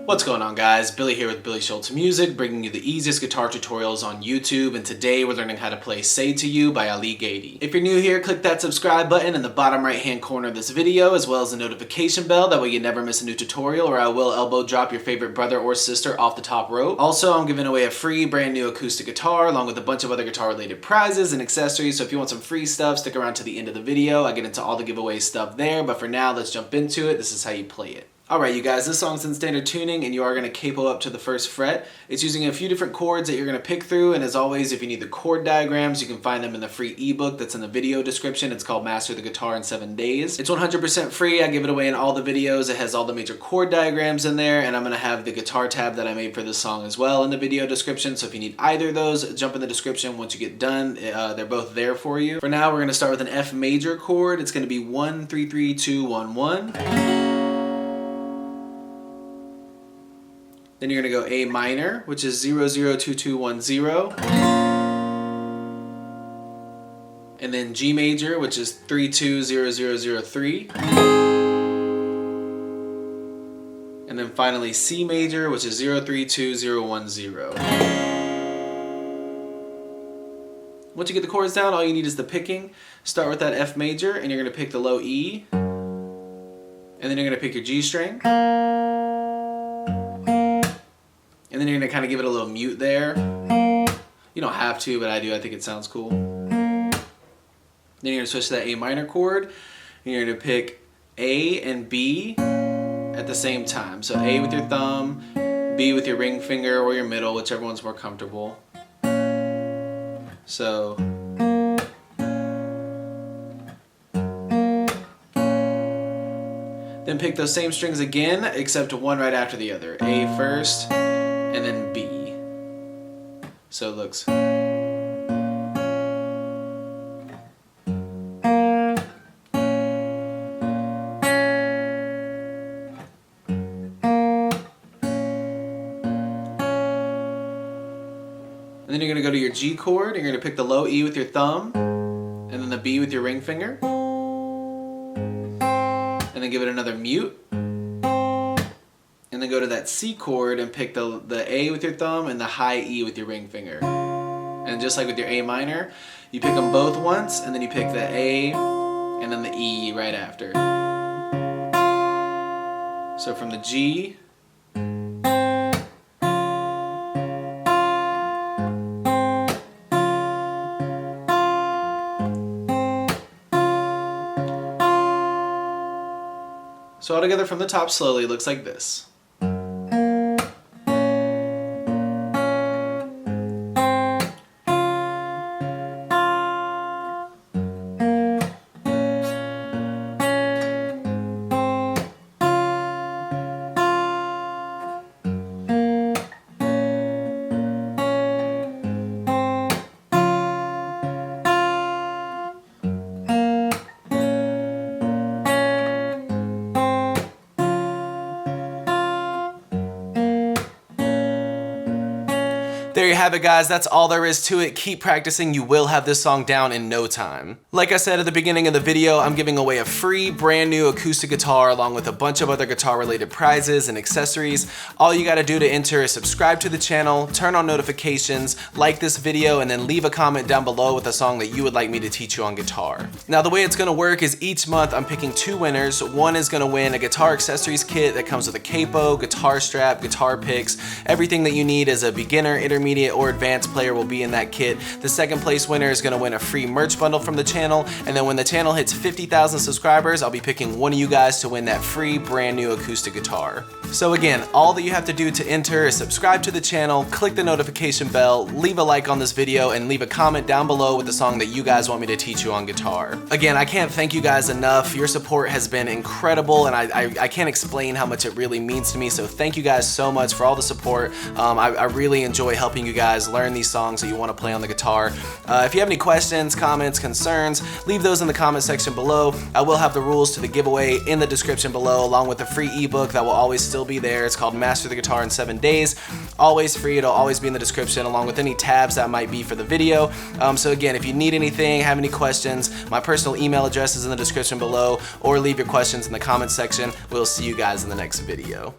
What's going on, guys? Billy here with Billy Schultz Music, bringing you the easiest guitar tutorials on YouTube, and today we're learning how to play Say To You by Gatie. If you're new here, click that subscribe button in the bottom right hand corner of this video, as well as the notification bell, that way you never miss a new tutorial, or I will elbow drop your favorite brother or sister off the top rope. Also, I'm giving away a free brand new acoustic guitar, along with a bunch of other guitar related prizes and accessories, so if you want some free stuff, stick around to the end of the video. I get into all the giveaway stuff there, but for now, let's jump into it. This is how you play it. Alright, you guys, this song's in standard tuning and you are going to capo up to the first fret. It's using a few different chords that you're going to pick through, and as always, if you need the chord diagrams, you can find them in the free ebook that's in the video description. It's called Master the Guitar in 7 Days. It's 100% free. I give it away in all the videos. It has all the major chord diagrams in there, and I'm going to have the guitar tab that I made for this song as well in the video description, so if you need either of those, jump in the description once you get done. They're both there for you. For now, we're going to start with an F major chord. It's going to be 1, 3, 3, 2, 1, 1. Then you're going to go A minor, which is 0, 0, 2, 2, 1, 0. And then G major, which is 3, 2, 0, 0, 0, 3. And then finally C major, which is 0, 3, 2, 0, 1, 0. Once you get the chords down, all you need is the picking. Start with that F major, and you're going to pick the low E. And then you're going to pick your G string. And then you're going to kind of give it a little mute there. You don't have to, but I do. I think it sounds cool. Then you're going to switch to that A minor chord. And you're going to pick A and B at the same time. So A with your thumb, B with your ring finger or your middle, whichever one's more comfortable. So then pick those same strings again, except one right after the other. A first, and then B. So it looks. And then you're going to go to your G chord, and you're going to pick the low E with your thumb, and then the B with your ring finger. And then give it another mute. And then go to that C chord and pick the A with your thumb and the high E with your ring finger. And just like with your A minor, you pick them both once, and then you pick the A and then the E right after. So from the G, so all together from the top slowly, it looks like this. There you have it, guys. That's all there is to it. Keep practicing. You will have this song down in no time. Like I said at the beginning of the video, I'm giving away a free brand new acoustic guitar along with a bunch of other guitar related prizes and accessories. All you got to do to enter is subscribe to the channel, turn on notifications, like this video, and then leave a comment down below with a song that you would like me to teach you on guitar. Now, the way it's going to work is each month I'm picking 2 winners. One is going to win a guitar accessories kit that comes with a capo, guitar strap, guitar picks. Everything that you need as a beginner, intermediate, or advanced player will be in that kit. The second place winner is going to win a free merch bundle from the channel, and then when the channel hits 50,000 subscribers, I'll be picking one of you guys to win that free brand new acoustic guitar. So again, all that you have to do to enter is subscribe to the channel, click the notification bell, leave a like on this video, and leave a comment down below with the song that you guys want me to teach you on guitar. Again, I can't thank you guys enough. Your support has been incredible, and I can't explain how much it really means to me, so thank you guys so much for all the support. I really enjoy helping you guys learn these songs that you want to play on the guitar. If you have any questions, comments, concerns, leave those in the comment section below. I will have the rules to the giveaway in the description below, along with the free ebook that will always still be there. It's called Master the Guitar in 7 Days. Always free. It'll always be in the description, along with any tabs that might be for the video. So again, if you need anything, have any questions, my personal email address is in the description below, or leave your questions in the comment section. We'll see you guys in the next video.